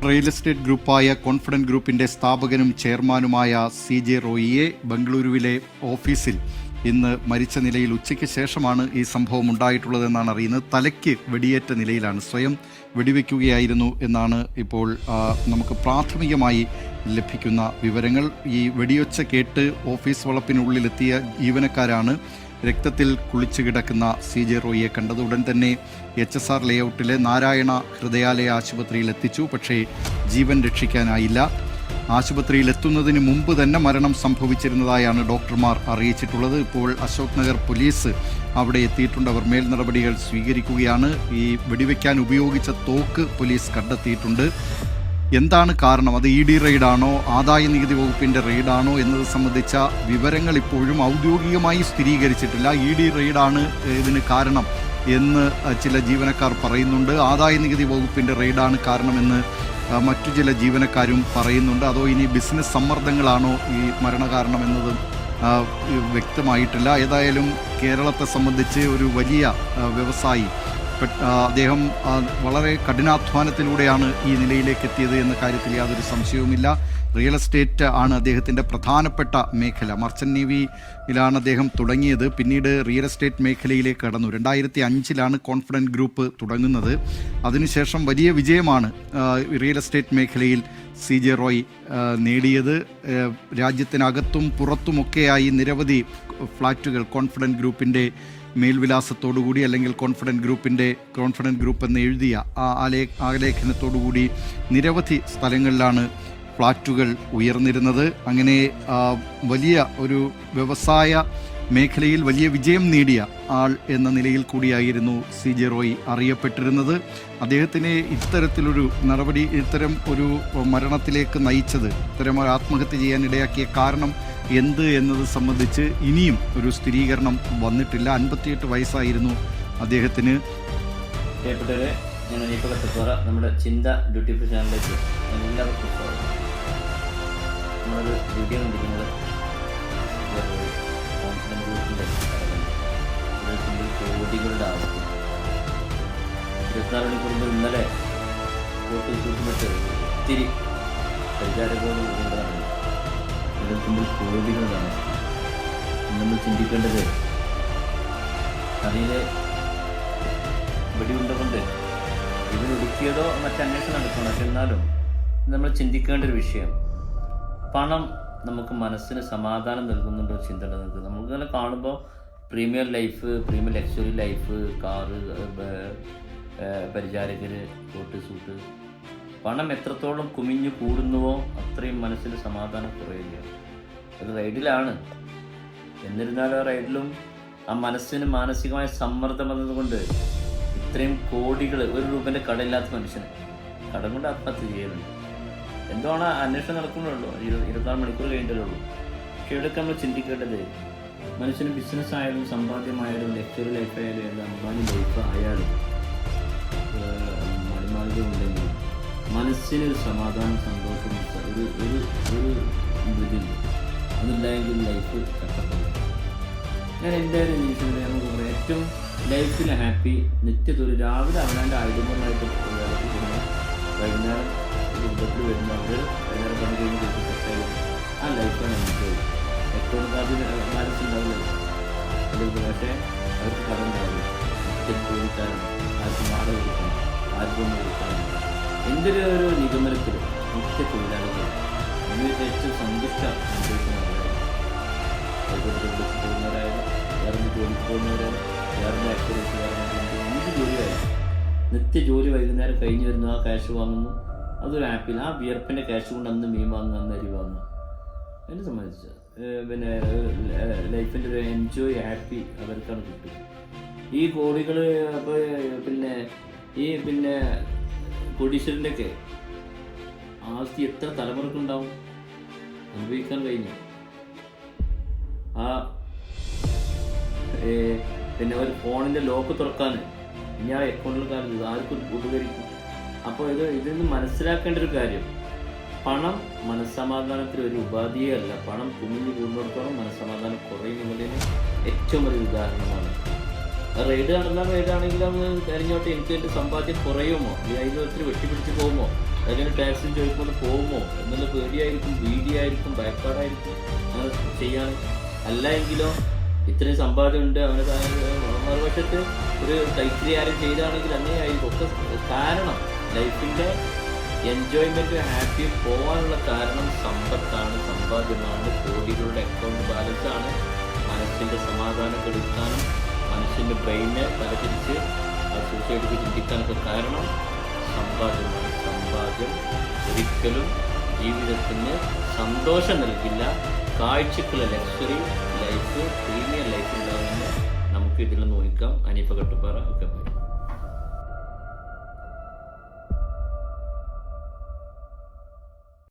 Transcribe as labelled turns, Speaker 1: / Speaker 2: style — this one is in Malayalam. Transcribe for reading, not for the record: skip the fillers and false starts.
Speaker 1: റിയൽ എസ്റ്റേറ്റ് ഗ്രൂപ്പായ കോൺഫിഡൻറ്റ് ഗ്രൂപ്പിൻ്റെ സ്ഥാപകനും ചെയർമാനുമായ CJ റോയിയെ ബംഗളൂരുവിലെ ഓഫീസിൽ ഇന്ന് മരിച്ച നിലയിൽ ഉച്ചയ്ക്ക് ശേഷമാണ് ഈ സംഭവം ഉണ്ടായിട്ടുള്ളതെന്നാണ് അറിയുന്നത്. തലയ്ക്ക് വെടിയേറ്റ നിലയിലാണ്, സ്വയം വെടിവെക്കുകയായിരുന്നു എന്നാണ് ഇപ്പോൾ നമുക്ക് പ്രാഥമികമായി ലഭിക്കുന്ന വിവരങ്ങൾ. ഈ വെടിയൊച്ച കേട്ട് ഓഫീസ് വളപ്പിനുള്ളിലെത്തിയ ജീവനക്കാരാണ് രക്തത്തിൽ കുളിച്ചു കിടക്കുന്ന CJ റോയിയെ കണ്ടത്. ഉടൻ തന്നെ HSR ലേഔട്ടിലെ നാരായണ ഹൃദയാലയ ആശുപത്രിയിൽ എത്തിച്ചു. പക്ഷേ ജീവൻ രക്ഷിക്കാനായില്ല. ആശുപത്രിയിൽ എത്തുന്നതിന് മുമ്പ് തന്നെ മരണം സംഭവിച്ചിരുന്നതായാണ് ഡോക്ടർമാർ അറിയിച്ചിട്ടുള്ളത്. ഇപ്പോൾ അശോക് നഗർ പോലീസ് അവിടെ എത്തിയിട്ടുണ്ട്. അവർ മേൽ നടപടികൾ സ്വീകരിക്കുകയാണ്. ഈ വെടിവെക്കാൻ ഉപയോഗിച്ച തോക്ക് പോലീസ് കണ്ടെത്തിയിട്ടുണ്ട്. എന്താണ് കാരണം, അത് ED റെയ്ഡാണോ ആദായ നികുതി വകുപ്പിൻ്റെ റെയ്ഡാണോ എന്നത് സംബന്ധിച്ച വിവരങ്ങൾ ഇപ്പോഴും ഔദ്യോഗികമായി സ്ഥിരീകരിച്ചിട്ടില്ല. ED റെയ്ഡാണ് ഇതിന് കാരണം എന്ന് ചില ജീവനക്കാർ പറയുന്നുണ്ട്. ആദായ നികുതി വകുപ്പിൻ്റെ റെയ്ഡാണ് കാരണമെന്ന് മറ്റു ചില ജീവനക്കാരും പറയുന്നുണ്ട്. അതോ ഇനി ബിസിനസ് സമ്മർദ്ദങ്ങളാണോ ഈ മരണകാരണം എന്നതും വ്യക്തമായിട്ടില്ല. ഏതായാലും കേരളത്തെ സംബന്ധിച്ച് ഒരു വലിയ വ്യവസായി, അദ്ദേഹം വളരെ കഠിനാധ്വാനത്തിലൂടെയാണ് ഈ നിലയിലേക്ക് എത്തിയത് എന്ന കാര്യത്തിൽ യാതൊരു സംശയവുമില്ല. റിയൽ എസ്റ്റേറ്റ് ആണ് അദ്ദേഹത്തിൻ്റെ പ്രധാനപ്പെട്ട മേഖല. മർച്ചൻ്റ് നേവിയിലാണ് അദ്ദേഹം തുടങ്ങിയത്. പിന്നീട് റിയൽ എസ്റ്റേറ്റ് മേഖലയിലേക്ക് കടന്നു. 2005 കോൺഫിഡൻറ്റ് ഗ്രൂപ്പ് തുടങ്ങുന്നത്. അതിനുശേഷം വലിയ വിജയമാണ് റിയൽ എസ്റ്റേറ്റ് മേഖലയിൽ CJ റോയ് നേടിയത്. രാജ്യത്തിനകത്തും പുറത്തുമൊക്കെയായി നിരവധി ഫ്ലാറ്റുകൾ കോൺഫിഡൻറ്റ് ഗ്രൂപ്പിൻ്റെ മേൽവിലാസത്തോടുകൂടി, അല്ലെങ്കിൽ കോൺഫിഡൻറ്റ് ഗ്രൂപ്പ് എന്ന് എഴുതിയ ആലേഖനത്തോടുകൂടി നിരവധി സ്ഥലങ്ങളിലാണ് ഫ്ലാറ്റുകൾ ഉയർന്നിരുന്നത്. അങ്ങനെ വലിയ ഒരു വ്യവസായ മേഖലയിൽ വലിയ വിജയം നേടിയ ആൾ എന്ന നിലയിൽ കൂടിയായിരുന്നു CJ റോയ് അറിയപ്പെട്ടിരുന്നത്. അദ്ദേഹത്തിന് ഇത്തരത്തിലൊരു നടപടി, ഇത്തരം ഒരു മരണത്തിലേക്ക് നയിച്ചത്, ഇത്തരം ഒരു ആത്മഹത്യ ചെയ്യാൻ ഇടയാക്കിയ കാരണം എന്ത് എന്നത് സംബന്ധിച്ച് ഇനിയും ഒരു സ്ഥിരീകരണം വന്നിട്ടില്ല. 58 വയസ്സായിരുന്നു അദ്ദേഹത്തിന്.
Speaker 2: നമ്മുടെ ചിന്ത ഡ്യൂട്ടി ഫ്രീ ചാനലിലേക്ക് എല്ലാവർക്കും സ്വാഗതം. നമ്മളൊരു വീഡിയോ കണ്ടിരിക്കുന്നത് കോടികളുടെ ആവസ്ഥ 24 മണിക്കൂർ ഇന്നലെ കോർട്ടിൽ കൂട്ടുമിട്ട് ഒത്തിരി പരിചാരകോട് നടന്നു. ഇതിൽ കോടികളാണ് നമ്മൾ ചിന്തിക്കേണ്ടത്. അതിലെ വെടിയുണ്ടുകൊണ്ട് ഇവരൊടുക്കിയതോ മറ്റന്വേഷണം നടക്കണം. പക്ഷെ എന്നാലും നമ്മൾ ചിന്തിക്കേണ്ട ഒരു വിഷയം, പണം നമുക്ക് മനസ്സിന് സമാധാനം നൽകുന്നുണ്ടോ ചിന്ത നമുക്ക് നമുക്കിങ്ങനെ കാണുമ്പോൾ premier life, premier luxury life, car, പരിചാരകർ, കോട്ട് സൂട്ട്, പണം എത്രത്തോളം കുമിഞ്ഞു കൂടുന്നുവോ അത്രയും മനസ്സിന് സമാധാനം കുറയില്ല. ഒരു റൈഡിലാണ്. എന്നിരുന്നാലും ആ റൈഡിലും ആ മനസ്സിന് മാനസികമായ സമ്മർദ്ദം വന്നതുകൊണ്ട് ഇത്രയും കോടികൾ, 1 രൂപൻ്റെ കടമില്ലാത്ത മനുഷ്യന് കടം കൊണ്ട് ആത്മഹത്യ ചെയ്യലുണ്ട്. എന്താണ് അന്വേഷണം നടക്കുന്നുള്ളൂ, 24 മണിക്കൂർ കഴിഞ്ഞിട്ടേ ഉള്ളൂ. പക്ഷെ ഇവിടെയൊക്കെ നമ്മൾ ചിന്തിക്കേണ്ടത്, മനുഷ്യന് ബിസിനസ് ആയാലും സമ്പാദ്യമായാലും ലക്ഷറി ലൈഫായാലും ഏത് അംബാനി ലൈഫ് ആയാലും മണിമാളിക ഉണ്ടെങ്കിൽ മനസ്സിനൊരു സമാധാനം, സന്തോഷം, ഒരു ഇതില്ല. അതില്ലായെങ്കിൽ ലൈഫ് കഷ്ടപ്പെടും. ഞാൻ എന്തായാലും നിമിഷത്തിൽ നമുക്ക് പറയാം, ഏറ്റവും ലൈഫിൽ ഹാപ്പി നിത്യതൊരു രാവിലെ അവനാൻ്റെ ആയുധങ്ങളായിട്ട് വൈകുന്നേരം കുടുംബത്തിൽ വരുന്ന അവർ വൈകുന്നേരം പണി കഴിഞ്ഞ് കൊടുത്ത് സെറ്റായി ആ ലൈഫാണ് എനിക്ക് ഏറ്റവും ബാലൻസ് ഉണ്ടാവില്ല. പക്ഷേ അവർക്ക് കടം ഉണ്ടാവില്ല. നിത്യം ചോദിക്കാനും ആർക്കും വാടക കൊടുക്കണം, ആർക്കും ഒന്നും കൊടുക്കാനും എന്തൊരു നിഗമനത്തിൽ നിത്യ തൊഴിലാളികൾ ജീവിതത്തെ ഏറ്റവും സന്തുഷ്ട അനുഭവിക്കുന്നവരായാലും പോകുന്നവരായാലും വേറെ ജോലിക്ക് പോകുന്നവരായാലും വേറെ ആക്ടിവിറ്റി എന്ത് ജോലിയായാലും നിത്യ ജോലി വൈകുന്നേരം കഴിഞ്ഞ് വരുന്നു, ആ ക്യാഷ് വാങ്ങുന്നു, അതൊരു ആപ്പിൽ ആ വിയർപ്പിൻ്റെ ക്യാഷ് കൊണ്ട് അന്ന് മീൻ വാങ്ങുക, അന്ന് അരി വാങ്ങുക. എന്നെ സംബന്ധിച്ച് പിന്നെ ലൈഫിൻ്റെ ഒരു എൻജോയ്, ഹാപ്പി അവർക്കാണ് കിട്ടുക. ഈ കോടികൾ അപ്പോൾ പിന്നെ കോടീശ്വരൻ്റെയൊക്കെ ആസ്തി എത്ര തലമുറക്കുണ്ടാവും, അനുഭവിക്കാൻ കഴിഞ്ഞു. ആ പിന്നെ ഒരു ഫോണിൻ്റെ ലോക്ക് തുറക്കാൻ ഇനി ആ അക്കൗണ്ടിൽ കാര്യം ആർക്കും ഉപകരിക്കും. അപ്പോൾ ഇതിൽ നിന്ന് മനസ്സിലാക്കേണ്ട ഒരു കാര്യം, പണം മനസ്സമാധാനത്തിന് ഒരു ഉപാധിയേ അല്ല. പണം കുമിഞ്ഞു കൂടുന്നിടത്തോളം മനസ്സമാധാനം കുറയുന്നതിന് ഏറ്റവും വലിയ ഉദാഹരണമാണ് റെയ്ഡ് ആണെങ്കിലും അങ്ങ് കരിഞ്ഞോട്ടെ, എനിക്ക് എൻ്റെ സമ്പാദ്യം കുറയുമോ, അതിൽ ഒത്തിരി വെട്ടിപ്പിടിച്ച് പോകുമോ, അതിന് ടാക്സും ചോദിക്കൊണ്ട് പോകുമോ എന്നുള്ള പേടിയായിരിക്കും, ഭീതിയായിരിക്കും, ഭയപ്പാടായിരിക്കും അങ്ങനെ ചെയ്യാൻ. അല്ല എങ്കിലോ ഇത്രയും സമ്പാദ്യം ഉണ്ട് അവന്, മറുവശത്ത് ഒരു കൈത്തിരി ആരും ചെയ്താണെങ്കിൽ അങ്ങനെയായിരിക്കും ഒക്കെ. കാരണം ലൈഫിൻ്റെ എൻജോയ്മെൻറ്റ്, ഹാപ്പി പോകാനുള്ള കാരണം സമ്പത്താണ്, സമ്പാദ്യമാണ്, കോടികളുടെ അക്കൗണ്ട് ബാലൻസാണ്. മനസ്സിൻ്റെ സമാധാനം കെടുത്താനും മനുഷ്യൻ്റെ ബ്രെയിനെ തലതിരിച്ച് സൂസൈഡിക്ക് ചിന്തിക്കാനൊക്കെ കാരണം സമ്പാദ്യമാണ്. സമ്പാദ്യം ഒരിക്കലും ജീവിതത്തിന് സന്തോഷം നൽകില്ല. കാഴ്ചക്കുള്ള ലക്സറി ലൈഫ്, പ്രീമിയം ലൈഫ് ഉണ്ടാകുമെന്ന് നമുക്ക് ഇതിൽ നോക്കാം. അനീഫ കട്ടുപ്പാറ ഒക്കെ.